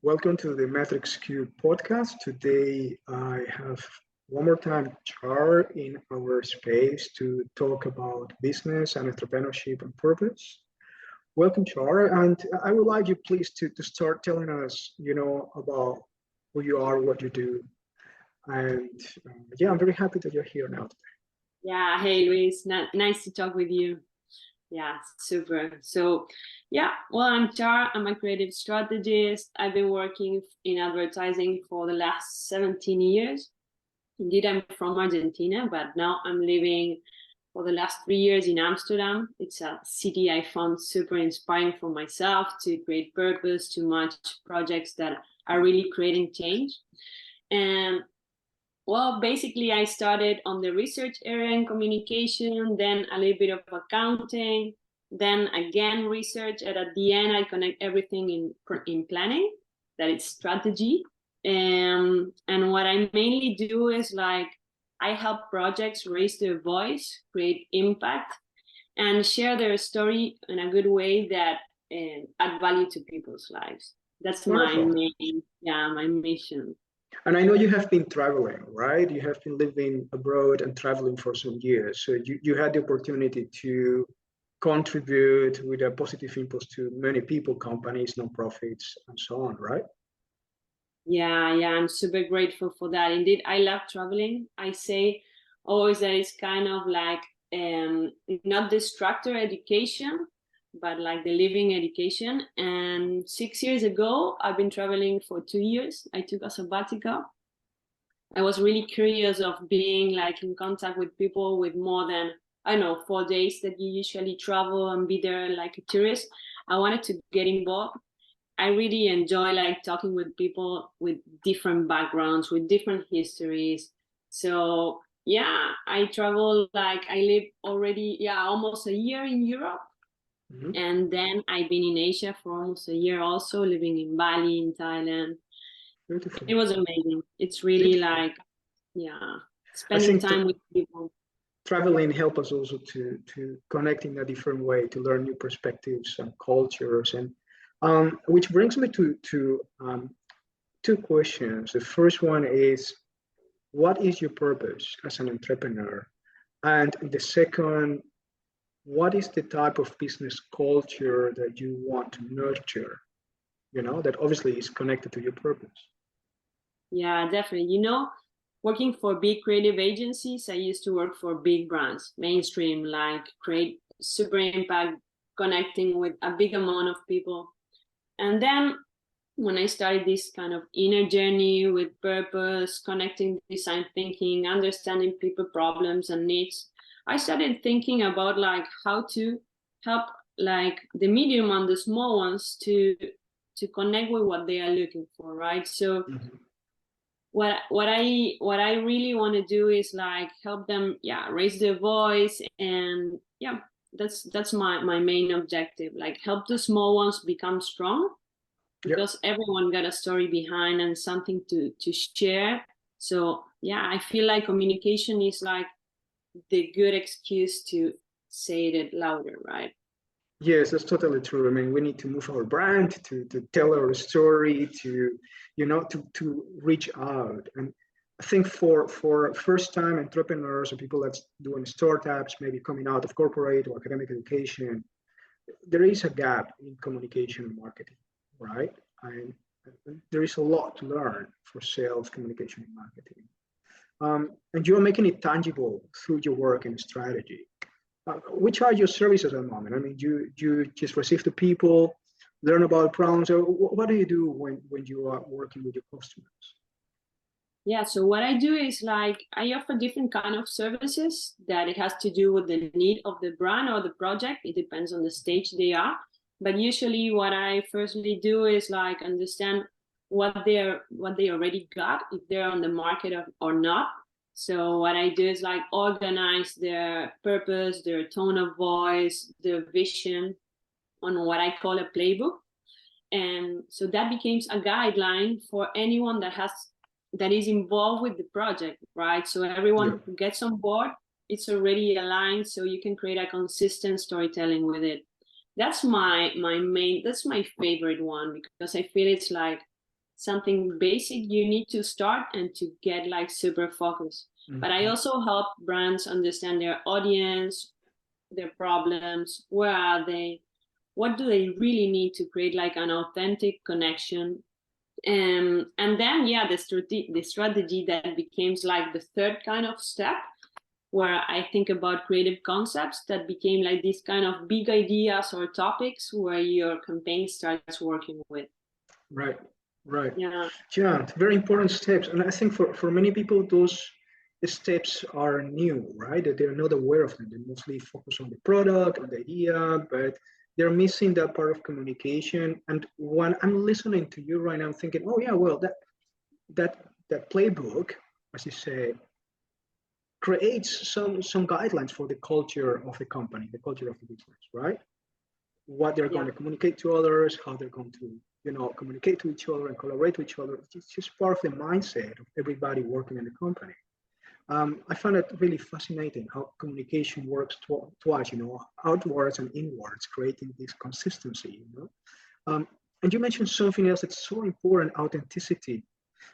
Welcome to the Matrix Q podcast. Today I have one more time Char in our space to talk about business and entrepreneurship and purpose. Welcome, Char, and I would like you please to start telling us, about who you are, what you do, and yeah, I'm very happy that you're here now. Yeah, hey Luis, nice to talk with you. Yeah, super. So, yeah, well, I'm Char. I'm a creative strategist. I've been working in advertising for the last 17 years. Indeed, I'm from Argentina, but now I'm living for the last 3 years in Amsterdam. It's a city I found super inspiring for myself to create purpose, to match projects that are really creating change. And well, basically, I started on the research area in communication, then a little bit of accounting, then again research, and at the end, I connect everything in planning, that is strategy. And what I mainly do is like I help projects raise their voice, create impact, and share their story in a good way that add value to people's lives. That's Wonderful. my mission. And I know you have been traveling, right? You have been living abroad and traveling for some years. So you had the opportunity to contribute with a positive impulse to many people, companies, nonprofits, and so on, right? Yeah, I'm super grateful for that. Indeed, I love traveling. I say always that it's kind of like not the structure education, but like the living education. And 6 years ago, I've been traveling for 2 years. I took a sabbatical. I was really curious of being like in contact with people with more than, I don't know, 4 days that you usually travel and be there like a tourist. I wanted to get involved. I really enjoy like talking with people with different backgrounds, with different histories. So yeah, I travel like I live already, almost a year in Europe. Mm-hmm. And then I've been in Asia for almost a year also, living in Bali, in Thailand. Beautiful. It was amazing. It's really beautiful. Spending time with people. Traveling helps us also to connect in a different way, to learn new perspectives and cultures, and which brings me to two questions. The first one is, what is your purpose as an entrepreneur? And the second, what is the type of business culture that you want to nurture? That obviously is connected to your purpose. Yeah, definitely. Working for big creative agencies, I used to work for big brands, mainstream, like create super impact, connecting with a big amount of people. And then when I started this kind of inner journey with purpose, connecting design thinking, understanding people problems and needs, I started thinking about like how to help like the medium and the small ones to connect with what they are looking for, right? So what I really want to do is like help them raise their voice, and that's my main objective, like help the small ones become strong, because everyone got a story behind and something to share. So I feel like communication is like the good excuse to say it louder, right? Yes, that's totally true. I mean, we need to move our brand, to tell our story, to reach out. And I think for first-time entrepreneurs or people that's doing startups, maybe coming out of corporate or academic education, there is a gap in communication and marketing, right? And there is a lot to learn for sales, communication, and marketing. And you're making it tangible through your work and strategy. Which are your services at the moment? I mean, you just receive the people, learn about problems. Or what do you do when you are working with your customers? Yeah, so what I do is like I offer different kind of services that it has to do with the need of the brand or the project. It depends on the stage they are. But usually what I firstly do is like understand what they already got, if they're on the market or not. So what I do is like organize their purpose, their tone of voice, their vision on what I call a playbook. And so that becomes a guideline for anyone that is involved with the project, right? So everyone who gets on board, it's already aligned, so you can create a consistent storytelling with it. That's my favorite one, because I feel it's like something basic, you need to start and to get like super focused. But I also help brands understand their audience, their problems, where are they, what do they really need to create like an authentic connection. And then, yeah, the strategy that becomes like the third kind of step, where I think about creative concepts that became like these kind of big ideas or topics where your campaign starts working with. Right, right. Yeah. Yeah, very important steps. And I think for many people, those steps are new, right? That they're not aware of them. They mostly focus on the product, on the idea, but they're missing that part of communication. And when I'm listening to you right now, I'm thinking, oh yeah, well, that playbook, as you say, creates some guidelines for the culture of the company, the culture of the business, right? What they're going to communicate to others, how they're going to, communicate to each other and collaborate with each other. It's just part of the mindset of everybody working in the company. I find it really fascinating how communication works twice, outwards and inwards, creating this consistency, and you mentioned something else that's so important, authenticity.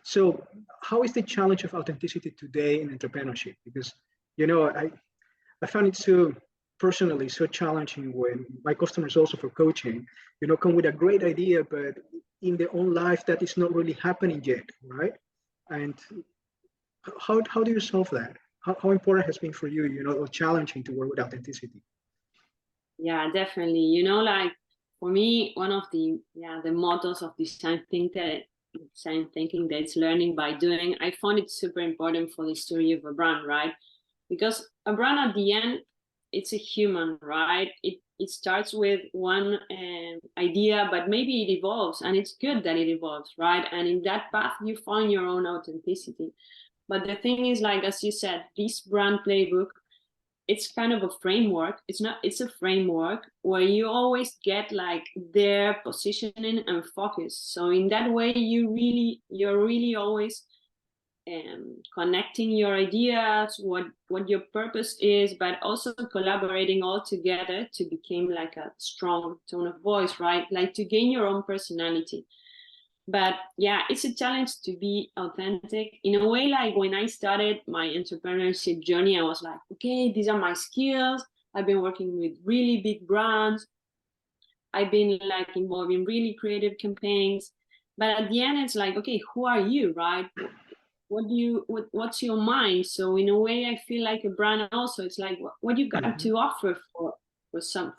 So how is the challenge of authenticity today in entrepreneurship? Because, I find it so personally so challenging when my customers also for coaching, come with a great idea, but in their own life that is not really happening yet, right? And how do you solve that? How important has been for you, or challenging to work with authenticity? Yeah, definitely. Like for me, one of the mottos of design thinking that's learning by doing, I found it super important for the story of a brand, right? Because a brand at the end, it's a human, right? It starts with one idea, but maybe it evolves, and it's good that it evolves, right? And in that path, you find your own authenticity. But the thing is, like, as you said, this brand playbook, it's kind of a framework. It's a framework where you always get like their positioning and focus. So in that way, you're really always connecting your ideas, what your purpose is, but also collaborating all together to become like a strong tone of voice, right? Like to gain your own personality. But yeah, it's a challenge to be authentic in a way. Like when I started my entrepreneurship journey, I was like, okay, these are my skills. I've been working with really big brands. I've been like involved in really creative campaigns. But at the end, it's like, okay, who are you, right? What's your mind? So in a way, I feel like a brand also. It's like what you got to offer for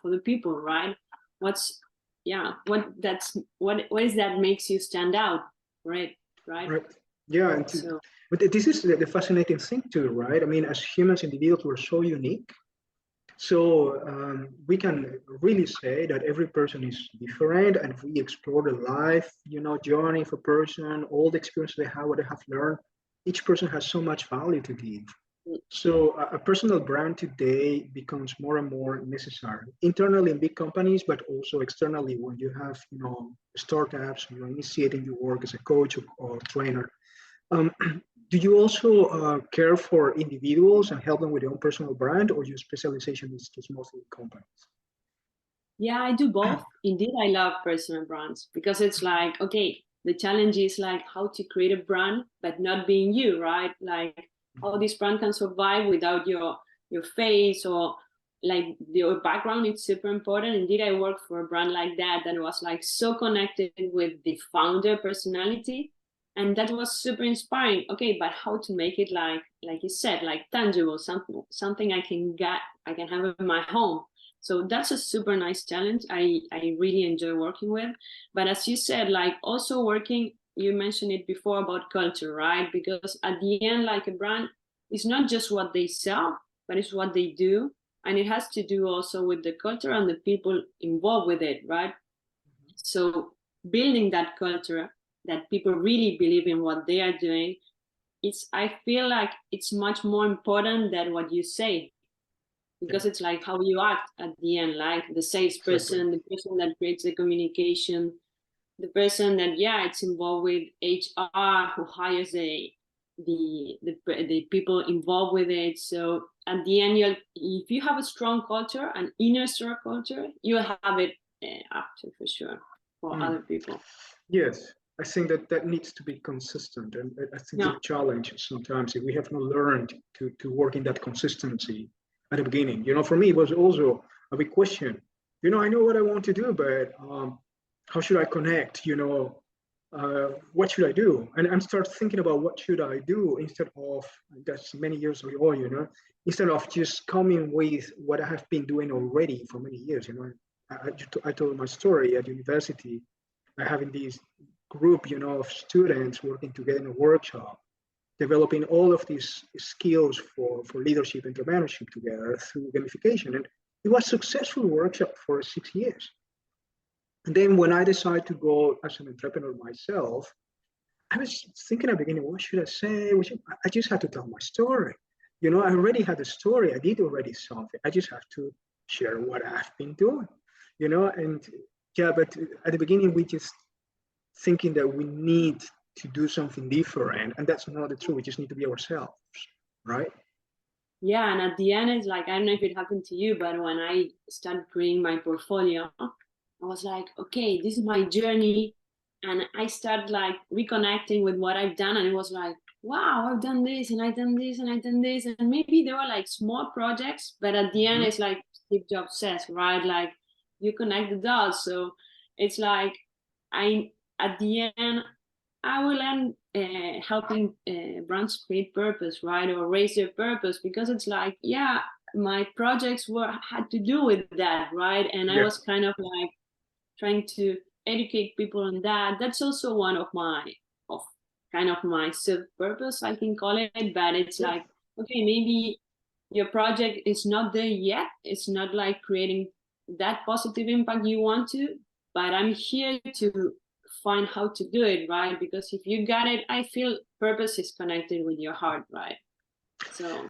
the people, right? What is that makes you stand out, right? Yeah, So but this is the fascinating thing too, right? I mean, as humans, individuals, we're so unique. So we can really say that every person is different, and if we explore the life, journey of a person, all the experience they have, what they have learned, each person has so much value to give. So a personal brand today becomes more and more necessary internally in big companies, but also externally when you have, startups, you're initiating your work as a coach or trainer. Do you also care for individuals and help them with their own personal brand, or your specialization is just mostly companies? yeah, I do both. Indeed, I love personal brands because it's like, okay, the challenge is like how to create a brand, but not being you, right? Like how this brand can survive without your face or like your background. It's super important. Indeed, I worked for a brand like that was like so connected with the founder personality, and that was super inspiring. Okay, but how to make it like you said, like tangible, something I can have in my home. So that's a super nice challenge. I really enjoy working with. But as you said, like also working, you mentioned it before about culture, right? Because at the end, like a brand is not just what they sell, but it's what they do. And it has to do also with the culture and the people involved with it, right? So building that culture that people really believe in what they are doing, I feel like it's much more important than what you say, because it's like how you act at the end, like the salesperson, the person that creates the communication, the person that it's involved with HR, who hires the people involved with it. So at the end, if you have a strong culture, an inner circle culture, you'll have it after for sure for other people. Yes, I think that needs to be consistent, and I think Yeah. the challenge sometimes is we have not learned to work in that consistency at the beginning. For me, it was also a big question. I know what I want to do, but how should I connect? What should I do? And start thinking about what should I do instead of, that's many years ago, instead of just coming with what I have been doing already for many years. I told my story at university, having this group, of students working together in a workshop, developing all of these skills for leadership, entrepreneurship together through gamification. And it was a successful workshop for 6 years. And then when I decided to go as an entrepreneur myself, I was thinking at the beginning, what should I say? I just had to tell my story. I already had a story. I did already something. I just have to share what I've been doing, and yeah, but at the beginning, we just thinking that we need to do something different, and that's not the truth. We just need to be ourselves, right? Yeah, and at the end, it's like, I don't know if it happened to you, but when I started creating my portfolio, I was like, okay, this is my journey. And I started like reconnecting with what I've done. And it was like, wow, I've done this and I've done this and I've done this. And maybe they were like small projects, but at the end, it's like Steve Jobs says, right? Like you connect the dots. So it's like, at the end, I will end helping brands create purpose, right? Or raise their purpose, because it's like, yeah, my projects had to do with that, right? And I was kind of like trying to educate people on that. That's also one of my self-purpose, I can call it. But it's like, okay, maybe your project is not there yet. It's not like creating that positive impact you want to, but I'm here to find how to do it, right? Because if you got it, I feel purpose is connected with your heart, right? So